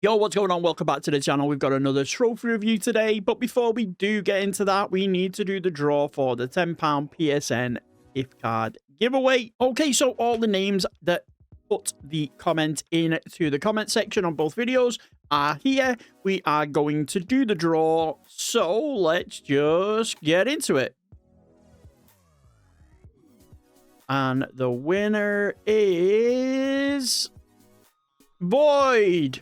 Yo, what's going on? Welcome back to the channel. We've got another trophy review today, but before we do get into that, we need to do the draw for the £10 PSN gift card giveaway. Okay, so all the names that put the comment into the comment section on both videos are here. We are going to do the draw, so let's just get into it. And the winner is Void.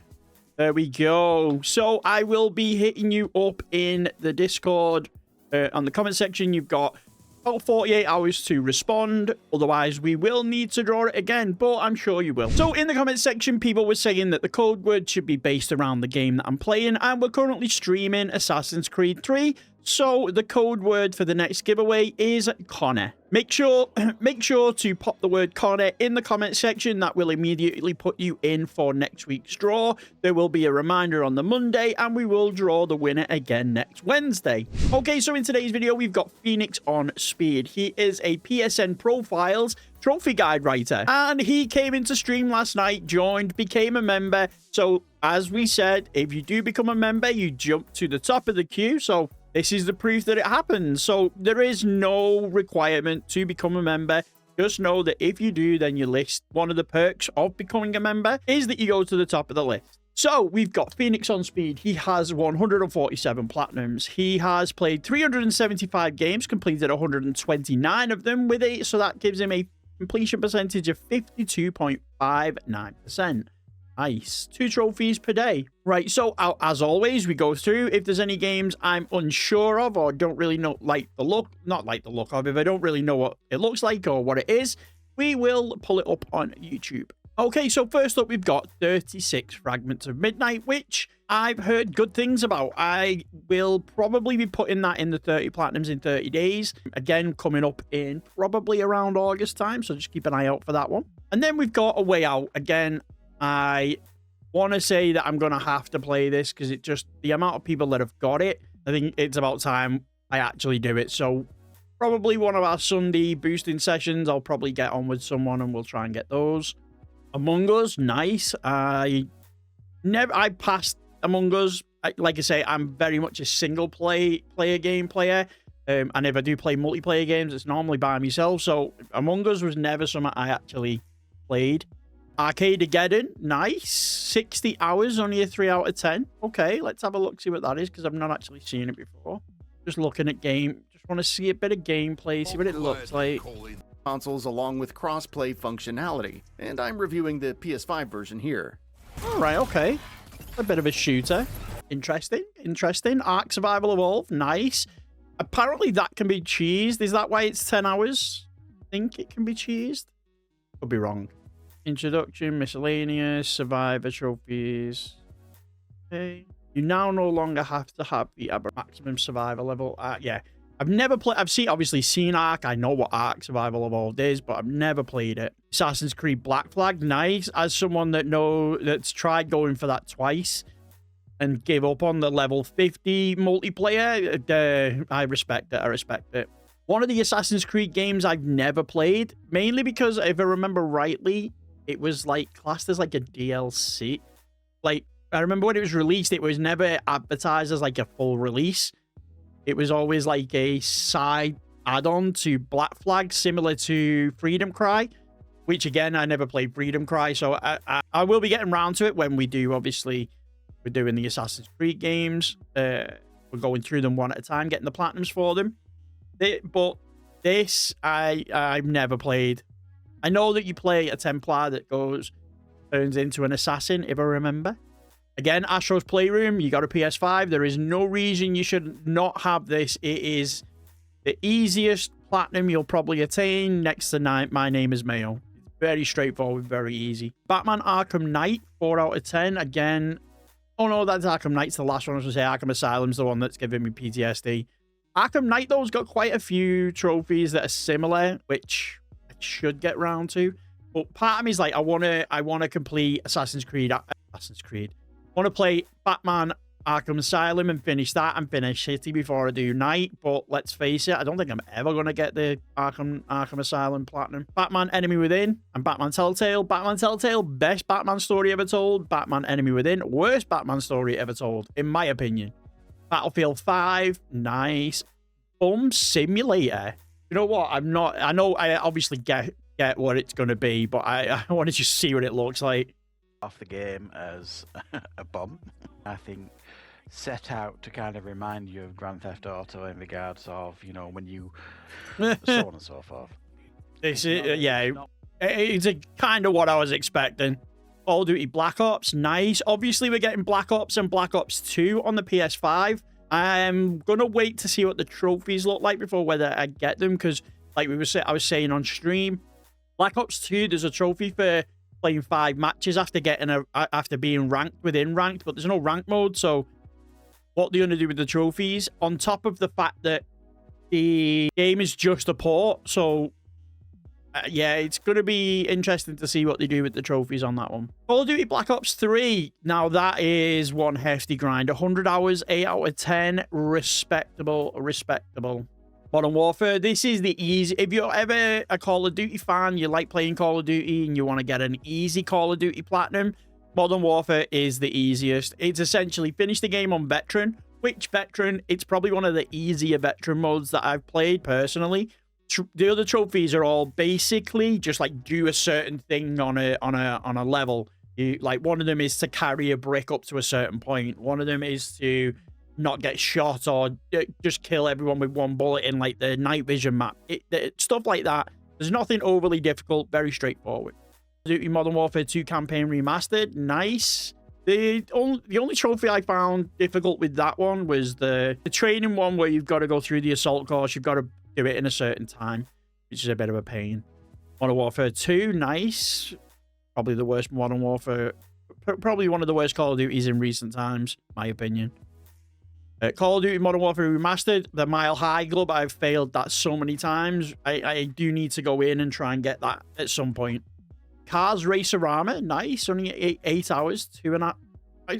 There we go. So I will be hitting you up in the Discord. On the comment section, you've got about 48 hours to respond. Otherwise, we will need to draw it again, but I'm sure you will. So in the comment section, people were saying that the code word should be based around the game that I'm playing, and we're currently streaming Assassin's Creed 3. So the code word for the next giveaway is Connor. Make sure to pop the word Connor in the comment section. That will immediately put you in for next week's draw. There will be a reminder on the Monday, and we will draw the winner again next Wednesday. Okay, so in today's video, we've got Phoenix on speed. He is a PSNProfiles trophy guide writer, and he came into stream last night, joined, became a member. So as we said, if you do become a member, you jump to the top of the queue. So this is the proof that it happens. So there is no requirement to become a member. Just know that if you do, then you list one of the perks of becoming a member is that you go to the top of the list. So we've got Phoenix on speed. He has 147 platinums. He has played 375 games, completed 129 of them with it. So that gives him a completion percentage of 52.59%. Nice. 2 trophies per day. Right, so as always, we go through. If there's any games I'm unsure of or don't really know, not like the look of, if I don't really know what it looks like or what it is, we will pull it up on YouTube. Okay, so first up, we've got 36 Fragments of Midnight, which I've heard good things about. I will probably be putting that in the 30 platinums in 30 days. Again, coming up in probably around August time, so just keep an eye out for that one. And then we've got A Way Out. Again, I want to say that I'm going to have to play this because it just, the amount of people that have got it, I think it's about time I actually do it. So probably one of our Sunday boosting sessions, I'll probably get on with someone and we'll try and get those. Among Us, nice. I passed Among Us. Like I say, I'm very much a single player game player. And if I do play multiplayer games, it's normally by myself. So Among Us was never something I actually played. Arcadegeddon, nice. 60 hours, only a 3 out of 10. Okay, let's have a look, see what that is, because I've not actually seen it before. Just looking at game, just want to see a bit of gameplay, see what it looks like. Consoles along with cross-play functionality, and I'm reviewing the PS5 version here. All right, okay. A bit of a shooter. Interesting, interesting. Ark Survival Evolved, nice. Apparently that can be cheesed. Is that why it's 10 hours? I think it can be cheesed. Could be wrong. Introduction, miscellaneous, survivor trophies. Okay. You now no longer have to have the maximum survivor level. Yeah. I've never played. Obviously seen Ark. I know what Ark Survival Evolved is, but I've never played it. Assassin's Creed Black Flag, nice. As someone that's tried going for that twice and gave up on the level 50 multiplayer, I respect it. I respect it. One of the Assassin's Creed games I've never played, mainly because if I remember rightly, it was like classed as like a DLC. Like, I remember when it was released, it was never advertised as like a full release. It was always like a side add-on to Black Flag, similar to Freedom Cry, which again, I never played Freedom Cry. So I will be getting around to it when we do. Obviously, we're doing the Assassin's Creed games. We're going through them one at a time, getting the platinums for them. But this, I've never played. I know that you play a Templar that turns into an assassin, if I remember. Again, Astro's Playroom, you got a PS5. There is no reason you should not have this. It is the easiest platinum you'll probably attain next to My Name is Mayo. It's very straightforward, very easy. Batman Arkham Knight, 4 out of 10. Again, oh no, that's Arkham Knight's the last one. I was going to say Arkham Asylum's the one that's giving me PTSD. Arkham Knight, though, has got quite a few trophies that are similar, which I should get round to. But part of me is like, I want to complete Assassin's Creed. I want to play Batman Arkham Asylum and finish that and finish City before I do Night. But let's face it, I don't think I'm ever going to get the Arkham Asylum Platinum. Batman Enemy Within and Batman Telltale. Batman Telltale, best Batman story ever told. Batman Enemy Within, worst Batman story ever told, in my opinion. Battlefield 5, nice. Bum Simulator. You know what? I know I obviously get what it's going to be, but I want to just see what it looks like. Off the game as a bomb, I think, set out to kind of remind you of Grand Theft Auto in regards of, you know, when you so on and so forth. It's kind of what I was expecting. Call of Duty Black Ops, nice. Obviously, we're getting Black Ops and Black Ops 2 on the PS5. I'm gonna wait to see what the trophies look like before whether I get them, because like I was saying on stream, Black Ops 2, there's a trophy for playing 5 matches after being ranked within ranked, but there's no rank mode. So what they're gonna do with the trophies, on top of the fact that the game is just a port, so yeah, it's going to be interesting to see what they do with the trophies on that one. Call of Duty Black Ops 3. Now, that is one hefty grind. 100 hours, 8 out of 10. Respectable. Modern Warfare. This is the easy... If you're ever a Call of Duty fan, you like playing Call of Duty, and you want to get an easy Call of Duty Platinum, Modern Warfare is the easiest. It's essentially finish the game on Veteran. Which Veteran? It's probably one of the easier Veteran modes that I've played personally. The other trophies are all basically just like do a certain thing on a level. Like one of them is to carry a brick up to a certain point. One of them is to not get shot or just kill everyone with one bullet in like the night vision map. Stuff like that. There's nothing overly difficult. Very straightforward. Duty Modern Warfare 2 campaign remastered. Nice. The only trophy I found difficult with that one was the training one, where you've got to go through the assault course. You've got to do it in a certain time, which is a bit of a pain. Modern Warfare 2, nice. Probably the worst Modern Warfare, probably one of the worst Call of Duties in recent times, my opinion. Call of Duty Modern Warfare Remastered, the Mile High Club, I've failed that so many times. I do need to go in and try and get that at some point. Cars Racerama, nice. Only 8 hours, 2.5.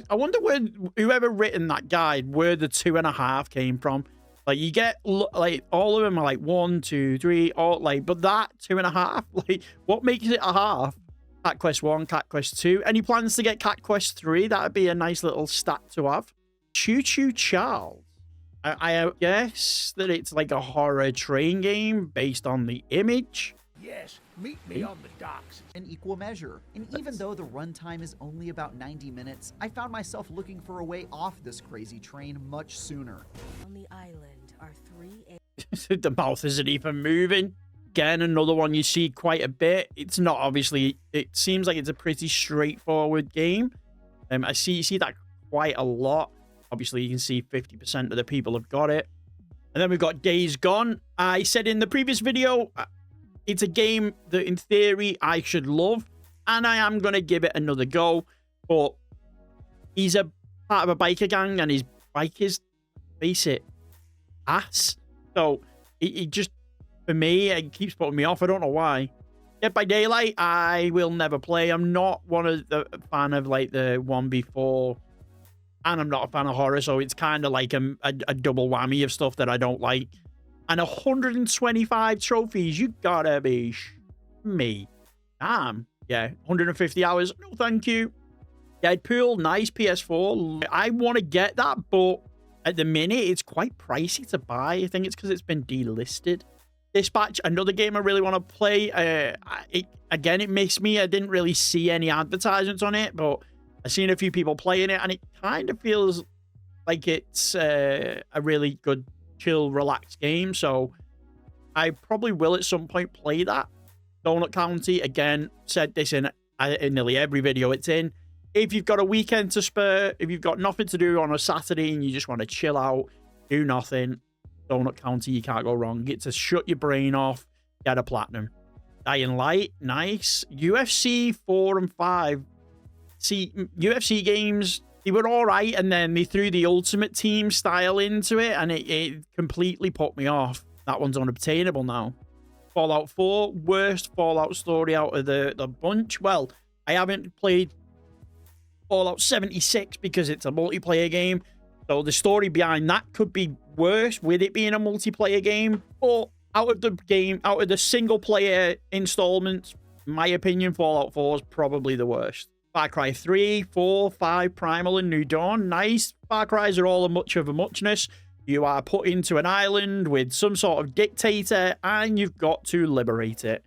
I wonder where whoever written that guide, where the 2.5 came from. Like, you get, like, all of them are like 1, 2, 3, all, like, but that 2.5, like, what makes it a half? Cat Quest 1, Cat Quest 2. Any plans to get Cat Quest 3? That'd be a nice little stat to have. Choo Choo Charles. I guess that it's like a horror train game based on the image. Yes, meet me on the docks. In equal measure. And even though the runtime is only about 90 minutes, I found myself looking for a way off this crazy train much sooner. On the island are 3 The mouth isn't even moving. Again, another one you see quite a bit. It's not obviously, it seems like it's a pretty straightforward game. You see that quite a lot. Obviously, you can see 50% of the people have got it. And then we've got Days Gone. I said in the previous video, it's a game that in theory I should love, and I am going to give it another go. But he's a part of a biker gang, and his bike is, face it, ass. So he just, for me, it keeps putting me off. I don't know why. Dead by Daylight, I will never play. I'm not one of the fan of like the one before, and I'm not a fan of horror, so it's kind of like a double whammy of stuff that I don't like. And 125 trophies, you gotta be me. Damn. Yeah, 150 hours. No, thank you. Deadpool, nice PS4. I want to get that, but at the minute, it's quite pricey to buy. I think it's because it's been delisted. Dispatch, another game I really want to play. Again, it missed me. I didn't really see any advertisements on it, but I've seen a few people playing it, and it kind of feels like it's a really good, chill, relaxed game. So I probably will at some point play that. Donut County, again, said this in nearly every video it's in. If you've got a weekend to spare, if you've got nothing to do on a Saturday and you just want to chill out, do nothing, Donut County, you can't go wrong. Get to shut your brain off, get a platinum. Dying Light, nice. UFC 4 and 5. See, UFC games, they were all right, and then they threw the Ultimate Team style into it, and it completely put me off. That one's unobtainable now. Fallout 4, worst Fallout story out of the bunch. Well, I haven't played Fallout 76 because it's a multiplayer game. So the story behind that could be worse with it being a multiplayer game. But out of the single player installments, in my opinion, Fallout 4 is probably the worst. Far Cry 3, 4, 5, Primal, and New Dawn. Nice. Far Cries are all a much of a muchness. You are put into an island with some sort of dictator, and you've got to liberate it.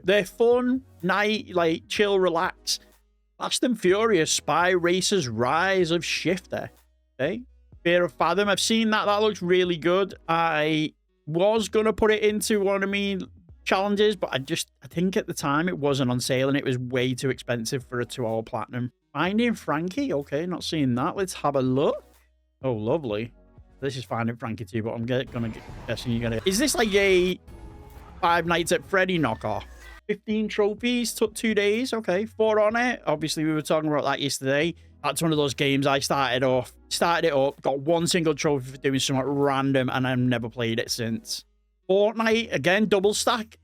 They're fun, like chill, relax. Fast and Furious, Spy Racers, Rise of Shifter. Okay. Fear of Fathom. I've seen that. That looks really good. I was going to put it into one of me challenges, but I think at the time it wasn't on sale and it was way too expensive for a 2-hour platinum. Finding Frankie. Okay, not seeing that. Let's have a look. Oh, lovely. This is Finding Frankie too, but I'm guessing you're going to... Is this like a Five Nights at Freddy knockoff? 15 trophies, took 2 days. Okay, 4 on it. Obviously, we were talking about that yesterday. That's one of those games I started it up, got 1 single trophy for doing something random, and I've never played it since. Fortnite, again, double stack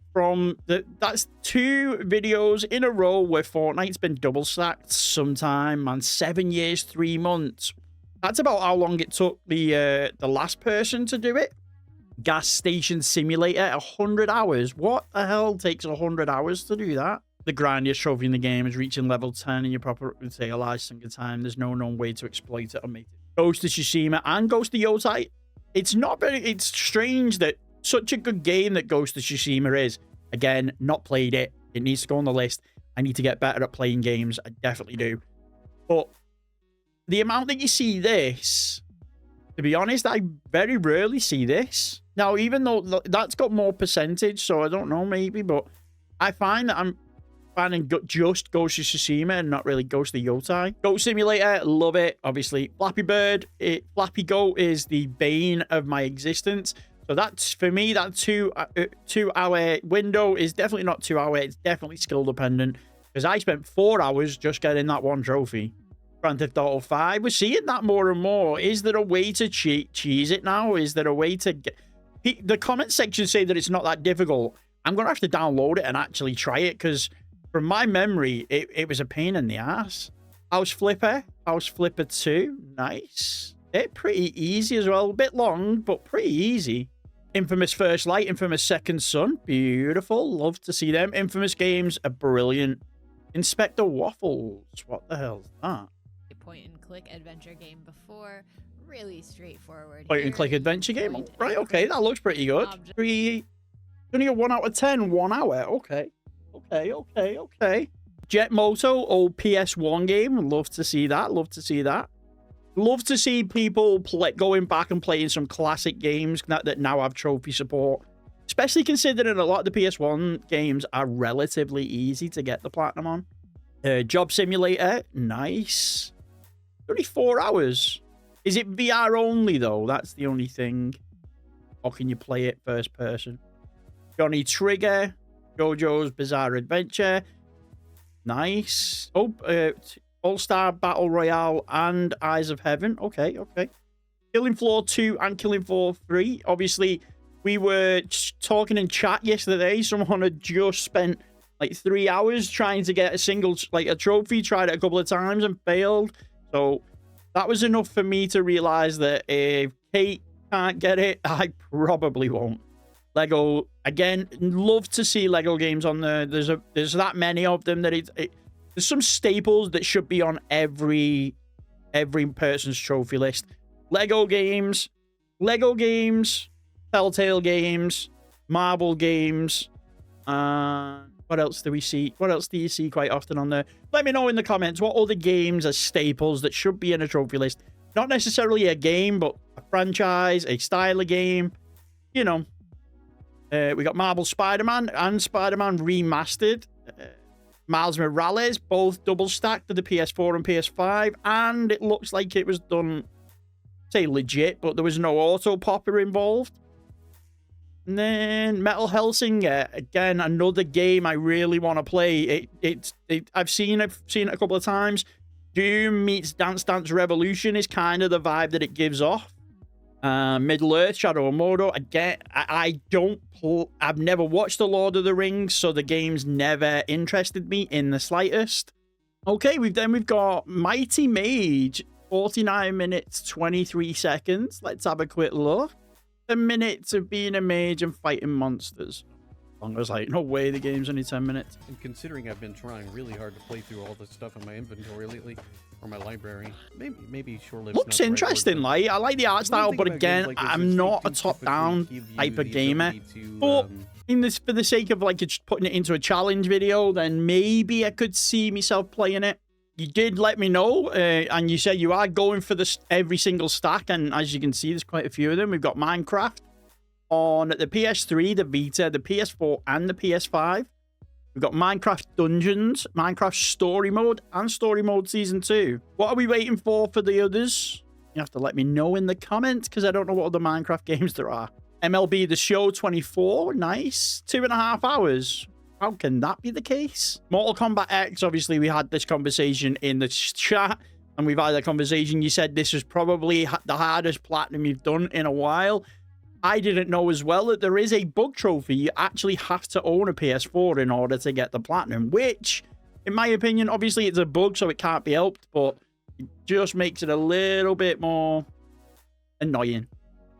that's 2 videos in a row where Fortnite's been double stacked sometime, man. 7 years, 3 months. That's about how long it took the last person to do it. Gas Station Simulator, 100 hours. What the hell takes 100 hours to do that? The grindiest trophy in the game is reaching level 10 in your proper say a large single time. There's no known way to exploit it or make it. Ghost of Tsushima and Ghost of Yotai. It's strange that such a good game that Ghost of Tsushima is. Again, not played it. It needs to go on the list. I need to get better at playing games. I definitely do. But the amount that you see this, to be honest, I very rarely see this. Now, even though that's got more percentage, so I don't know, maybe, but I find that I'm finding just Ghost of Tsushima and not really Ghost of Yotai. Goat Simulator, love it. Obviously, Flappy Bird, Flappy Goat is the bane of my existence. So that's, for me, that 2-hour window is definitely not 2 hour. It's definitely skill dependent because I spent 4 hours just getting that 1 trophy. Grand Theft Auto 5, we're seeing that more and more. Is there a way to cheese it now? Is there a way to get... The comment section say that it's not that difficult. I'm going to have to download it and actually try it because from my memory, it was a pain in the ass. House Flipper 2, nice. It's pretty easy as well. A bit long, but pretty easy. Infamous First Light, Infamous Second Son, beautiful. Love to see them. Infamous games are brilliant. Inspector Waffles, what the hell is that? A point-and-click adventure game before, really straightforward. Point-and-click adventure game, right? Okay, that looks pretty good. Only a 1 out of 10, 1 hour. Okay. Jet Moto, old PS1 game. Love to see that. Love to see people going back and playing some classic games that now have trophy support. Especially considering a lot of the PS1 games are relatively easy to get the platinum on. Job Simulator, nice. Only 4 hours. Is it VR only, though? That's the only thing. Or can you play it first person? Johnny Trigger, JoJo's Bizarre Adventure. Nice. Oh, All-Star Battle Royale and Eyes of Heaven. Okay. Killing Floor 2 and Killing Floor 3. Obviously, we were talking in chat yesterday. Someone had just spent like 3 hours trying to get a trophy. Tried it a couple of times and failed. So that was enough for me to realize that if Kate can't get it, I probably won't. Lego, again, love to see Lego games on there. There's that many of them that there's some staples that should be on every person's trophy list. Lego games, Telltale games, Marvel games. What else do we see? What else do you see quite often on there? Let me know in the comments what other games are staples that should be in a trophy list. Not necessarily a game, but a franchise, a style of game. You know. We got Marvel Spider-Man and Spider-Man Remastered. Miles Morales, both double stacked to the PS4 and PS5. And it looks like it was done, say legit, but there was no auto popper involved. And then Metal Hellsinger, again, another game I really want to play. I've seen it a couple of times. Doom meets Dance Dance Revolution is kind of the vibe that it gives off. Middle-earth, Shadow of Mordor. Again, I've never watched The Lord of the Rings, so the game's never interested me in the slightest. Okay, we've got Mighty Mage, 49 minutes, 23 seconds. Let's have a quick look. 10 minutes of being a mage and fighting monsters. I was like, no way, the game's only 10 minutes. And considering I've been trying really hard to play through all the stuff in my inventory lately, or my library, maybe short-lived. Looks interesting, like I like the art style, but again, I'm not a top-down type of gamer. But in this, for the sake of like just putting it into a challenge video, then maybe I could see myself playing it. You did let me know, and you said you are going for this every single stack, and as you can see, there's quite a few of them. We've got Minecraft on the PS3, the Vita, the PS4, and the PS5. We've got Minecraft Dungeons, Minecraft Story Mode, and Story Mode Season 2. What are we waiting for the others? You have to let me know in the comments, because I don't know what other Minecraft games there are. MLB The Show 24, nice. 2.5 hours. How can that be the case? Mortal Kombat X, obviously, we had this conversation in the chat, and we've had a conversation. You said this was probably the hardest platinum you've done in a while. I didn't know as well that there is a bug trophy. You actually have to own a PS4 in order to get the platinum, which, in my opinion, obviously it's a bug, so it can't be helped, but it just makes it a little bit more annoying.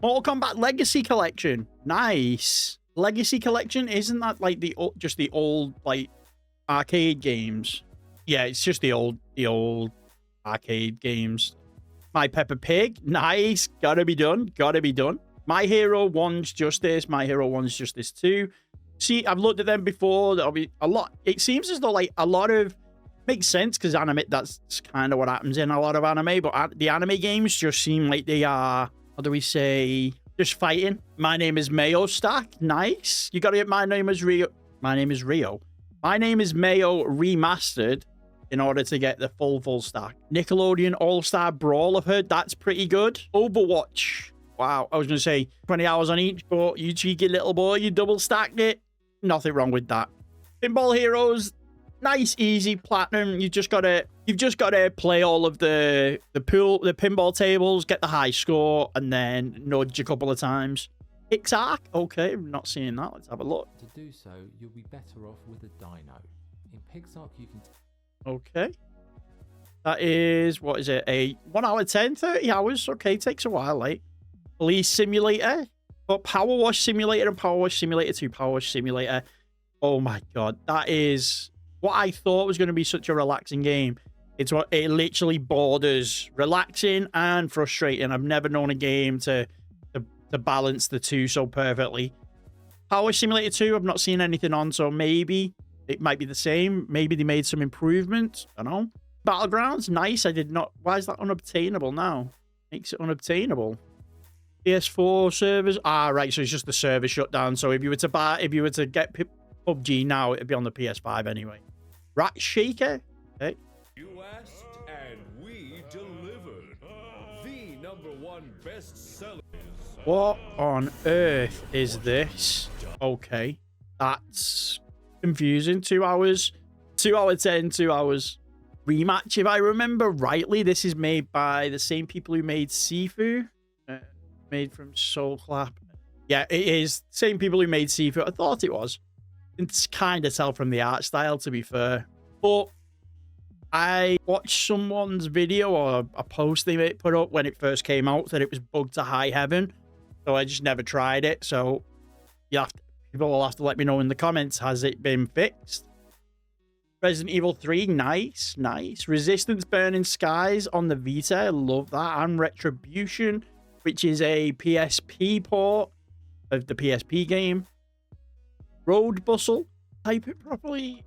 Mortal Kombat Legacy Collection. Nice. Legacy Collection, isn't that like just the old like arcade games? Yeah, it's just the old arcade games. My Peppa Pig. Nice. Gotta be done. Gotta be done. My Hero 1's Justice. My Hero 1's Justice 2. See, I've looked at them before. There'll be a lot. It seems as though like a lot of makes sense because anime. That's kind of what happens in a lot of anime. But the anime games just seem like they are. What do we say? Just fighting. My Name is Mayo stack. Nice. You got to get My Name is Rio. My Name is Rio. My Name is Mayo remastered in order to get the full stack. Nickelodeon All-Star Brawl. I've heard that's pretty good. Overwatch. Wow, I was going to say 20 hours on each, but you cheeky little boy, you double stacked it. Nothing wrong with that. Pinball Heroes, nice, easy platinum. You've just got to play all of the pinball tables, get the high score, and then nudge a couple of times. Pixark, okay, I'm not seeing that. Let's have a look. To do so, you'll be better off with a dyno. In Pixark, you can. Okay. That is, what is it? A 1 hour 10, 30 hours. Okay, takes a while, like. Police Simulator, but Power Wash Simulator and Power Wash Simulator 2, Power Wash Simulator. Oh my god, that is what I thought was going to be such a relaxing game. It's what it literally borders relaxing and frustrating. I've never known a game to balance the two so perfectly. Power Wash Simulator 2, I've not seen anything on, so maybe it might be the same. Maybe they made some improvements. I don't know. Battlegrounds, nice. I did not. Why is that unobtainable now? Makes it unobtainable. PS4 servers. Ah, right. So it's just the server shut down. So if you were to get PUBG now, it'd be on the PS5 anyway. Rat Shaker. Okay. You asked and we delivered. The #1 bestseller. What on earth is this? Okay. That's confusing. 2 hours. 2 hour 10, 2 hours. Rematch, if I remember rightly. This is made by the same people who made Sifu. Made from Soul Clap. Yeah, it is. Same people who made Sifu. I thought it was. It's kind of tell from the art style, to be fair. But I watched someone's video or a post they put up when it first came out that it was bugged to high heaven. So I just never tried it. So people will have to let me know in the comments. Has it been fixed? Resident Evil 3, nice, nice. Resistance Burning Skies on the Vita, I love that. And Retribution, which is a PSP port of the PSP game. Road Bustle, type it properly.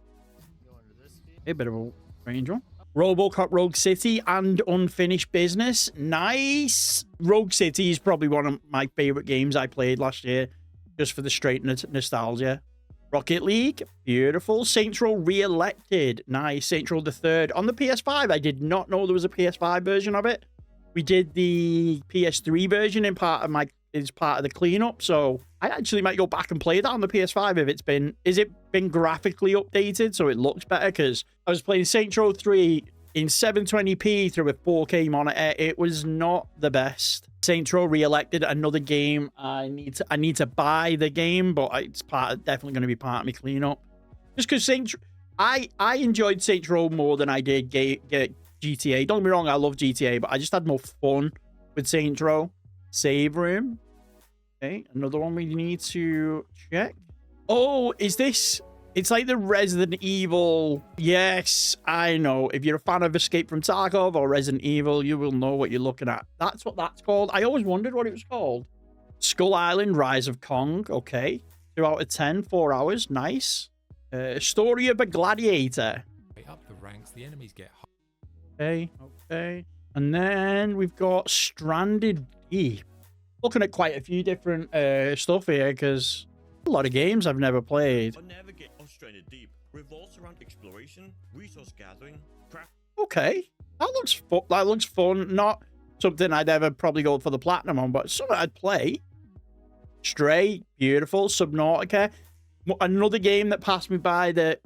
A bit of a strange one. RoboCop Rogue City and Unfinished Business, nice. Rogue City is probably one of my favorite games I played last year, just for the straight nostalgia. Rocket League, beautiful. Saints Row Re-Elected, nice. Saints Row the 3rd on the PS5. I did not know there was a PS5 version of it. We did the PS3 version in part of the cleanup, so I actually might go back and play that on the PS5 if it's been graphically updated so it looks better, because I was playing Saints Row 3 in 720p through a 4K monitor. It was not the best. Saints Row Re-Elected, another game I need to buy the game, but it's definitely going to be part of my cleanup. Just because I enjoyed Saints Row more than I did GTA. Don't get me wrong, I love GTA, but I just had more fun with Saints Row. Save room. Okay, another one we need to check. Oh, is this... It's like the Resident Evil. Yes, I know. If you're a fan of Escape from Tarkov or Resident Evil, you will know what you're looking at. That's what that's called. I always wondered what it was called. Skull Island, Rise of Kong. Okay. 2 out of 10, 4 hours. Nice. Story of a Gladiator. Up the ranks, the enemies get hot. Okay, okay. And then we've got Stranded Deep. Looking at quite a few different stuff here, because a lot of games I've never played. Stranded Deep revolves around exploration, resource gathering, craft. Okay, that looks fun. Not something I'd ever probably go for the platinum on, but something I'd play. Stray, beautiful. Subnautica, another game that passed me by that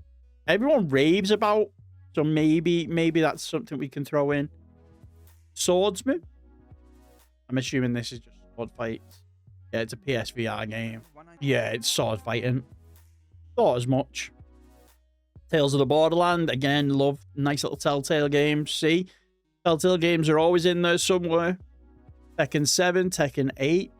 everyone raves about. So maybe that's something we can throw in. Swordsman. I'm assuming this is just sword fights. Yeah, it's a PSVR game. Yeah, it's sword fighting. Thought as much. Tales of the Borderland. Again, love nice little Telltale games. See? Telltale games are always in there somewhere. Tekken 7, Tekken 8.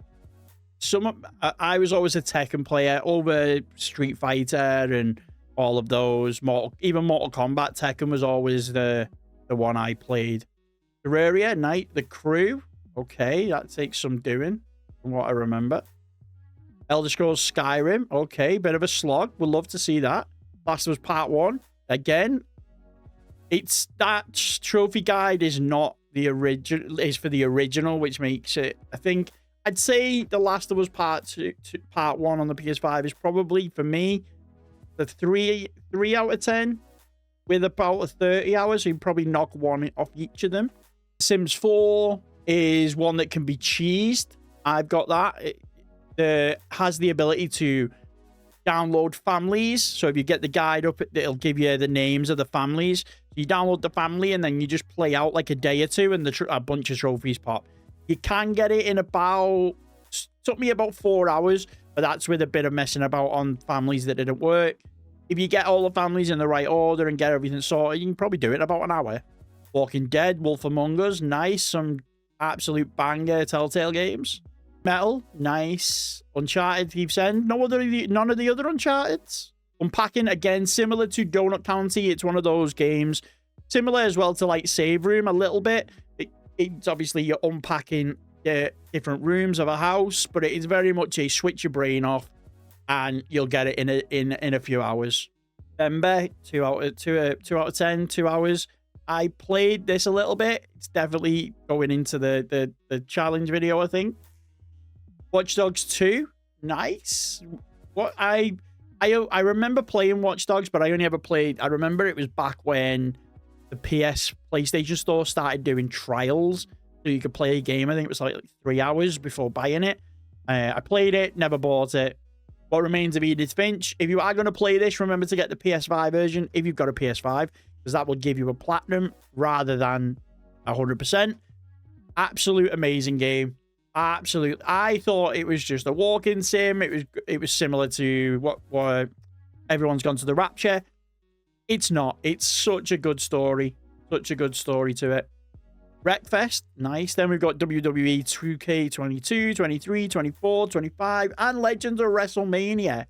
I was always a Tekken player over Street Fighter and all of those. Even Mortal Kombat, Tekken was always the one I played. Terraria, Night, The Crew. Okay, that takes some doing from what I remember. Elder Scrolls Skyrim. Okay, bit of a slog. We'd love to see that. Last was part 1. Again, it's that trophy guide is not the original, is for the original, which makes it, I think, I'd say The Last of Us part 1 on the PS5 is probably, for me, the 3 out of 10 with about 30 hours. So you probably knock one off each of them. Sims 4 is one that can be cheesed. I've got that. It has the ability to download families. So if you get the guide up, it'll give you the names of the families. You download the family and then you just play out like a day or two and a bunch of trophies pop. You can get it in took me about 4 hours, but that's with a bit of messing about on families that didn't work. If you get all the families in the right order and get everything sorted, you can probably do it in about an hour. Walking Dead, Wolf Among Us, nice. Some absolute banger Telltale games. Metal, nice. Uncharted, Thief's End, none of the other Uncharteds. Unpacking, again, similar to Donut County. It's one of those games, similar as well to like Save Room a little bit. It's obviously you're unpacking different rooms of a house, but it is very much a switch your brain off and you'll get it in a few hours. Ember, 2 out of 10, 2 hours. I played this a little bit. It's definitely going into the challenge video, I think. Watch Dogs 2, nice. What I remember playing Watch Dogs, but I only ever played. I remember it was back when the PlayStation Store started doing trials, so you could play a game. I think it was like 3 hours before buying it. I played it, never bought it. What remains of Edith Finch. If you are going to play this, remember to get the PS5 version if you've got a PS5, because that will give you a platinum rather than 100%. Absolute amazing game. Absolute. I thought it was just a walk-in sim. It was similar to what Everyone's Gone to the Rapture. It's not. It's such a good story. Such a good story to it. Wreckfest, nice. Then we've got WWE 2K22, 23, 24, 25, and Legends of WrestleMania.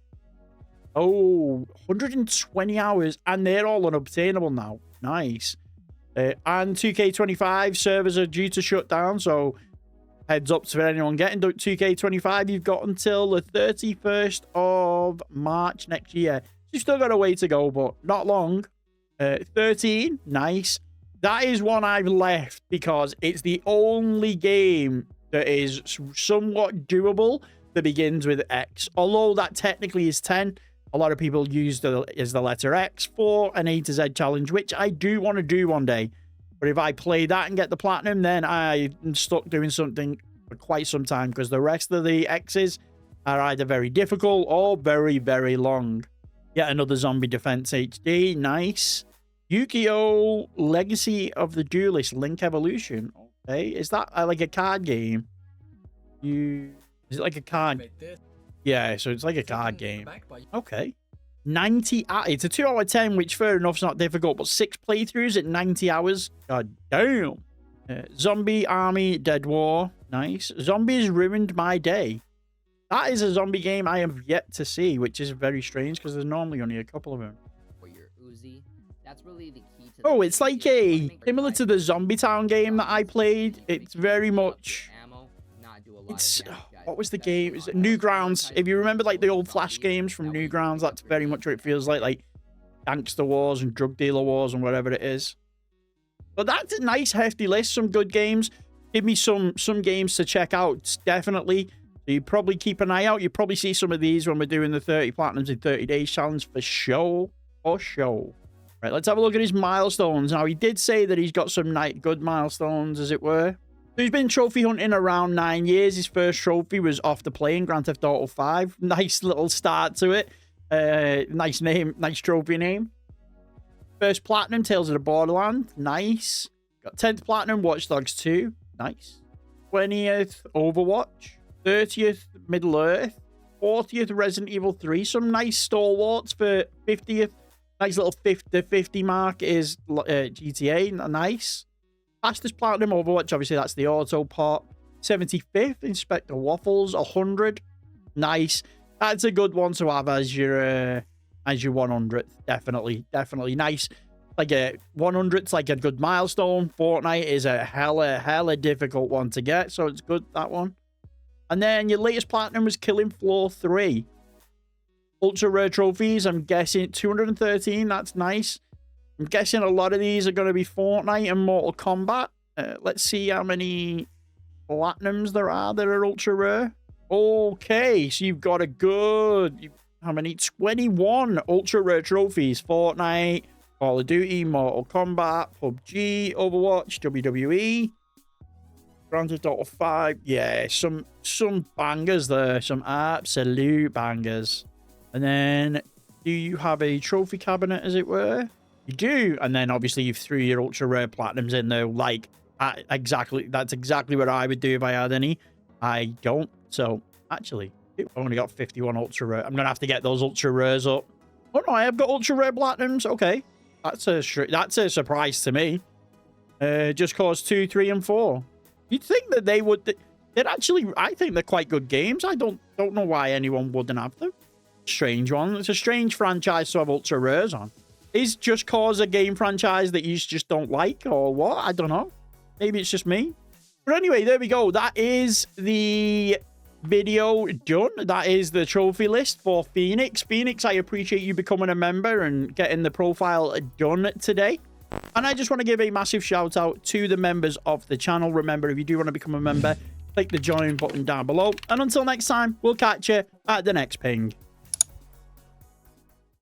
Oh, 120 hours, and they're all unobtainable now. Nice. And 2K25 servers are due to shut down, so heads up to anyone getting 2K25. You've got until the 31st of March next year. You've still got a way to go, but not long. 13, nice. That is one I've left because it's the only game that is somewhat doable that begins with X. Although that technically is 10, a lot of people use the letter X for an A to Z challenge, which I do want to do one day. But if I play that and get the platinum, then I'm stuck doing something for quite some time because the rest of the X's are either very difficult or very, very long. Yet another Zombie Defense HD. Nice. Yu-Gi-Oh! Legacy of the Duelist Link Evolution. Okay. Is that like a card game? Is it like a card? Yeah, so it's like a card game. Okay. It's a 2 out of 10, which fair enough is not difficult, but 6 playthroughs at 90 hours. God damn. Zombie Army Dead War. Nice. Zombies Ruined My Day. That is a zombie game I have yet to see, which is very strange because there's normally only a couple of them. For your Uzi, that's really the key to Oh, it's like similar to the Zombie Town game that I played. It's very much... It's... What was the game? Is it Newgrounds? If you remember like the old Flash games from Newgrounds, that's very much what it feels like Gangster Wars and Drug Dealer Wars and whatever it is. But that's a nice hefty list. Some good games. Give me some games to check out, definitely. So you probably keep an eye out. You probably see some of these when we're doing the 30 Platinums in 30 Days challenge for show. For show. Right, let's have a look at his milestones. Now, he did say that he's got some good milestones, as it were. So he's been trophy hunting around 9 years. His first trophy was off the plane, Grand Theft Auto 5. Nice little start to it. Nice name, nice trophy name. First Platinum, Tales of the Borderland. Nice. Got 10th Platinum, Watch Dogs 2. Nice. 20th, Overwatch. 30th, Middle Earth. 40th, Resident Evil 3. Some nice stalwarts for 50th. Nice little 50 mark is GTA. Nice. Fastest Platinum, Overwatch. Obviously, that's the auto part. 75th, Inspector Waffles. 100. Nice. That's a good one to have as your 100th. Definitely nice. Like a 100's like a good milestone. Fortnite is a hella difficult one to get, so it's good, that one. And then your latest platinum was Killing Floor 3. Ultra rare trophies, I'm guessing 213. That's nice. I'm guessing a lot of these are going to be Fortnite and Mortal Kombat. Let's see how many platinums there are that are ultra rare. Okay, so you've got a good... How many? 21 ultra rare trophies. Fortnite, Call of Duty, Mortal Kombat, PUBG, Overwatch, WWE, Grand Theft Auto 5. Yeah, some bangers there. Some absolute bangers. And then, do you have a trophy cabinet, as it were? You do. And then, obviously, you've threw your ultra rare platinums in there. Like, that's exactly what I would do if I had any. I don't. So, actually... I've only got 51 ultra rare. I'm going to have to get those ultra rares up. Oh, no, I have got ultra rare platinums. Okay. That's a surprise to me. Just Cause 2, 3, and 4. You'd think that they would... They're actually... I think they're quite good games. I don't know why anyone wouldn't have them. Strange one. It's a strange franchise to have ultra rares on. Is Just Cause a game franchise that you just don't like, or what? I don't know. Maybe it's just me. But anyway, there we go. That is the... video done. That is the trophy list for Phoenix. Phoenix, I appreciate you becoming a member and getting the profile done today. And I just want to give a massive shout out to the members of the channel. Remember, if you do want to become a member, click the join button down below. And until next time, we'll catch you at the next ping.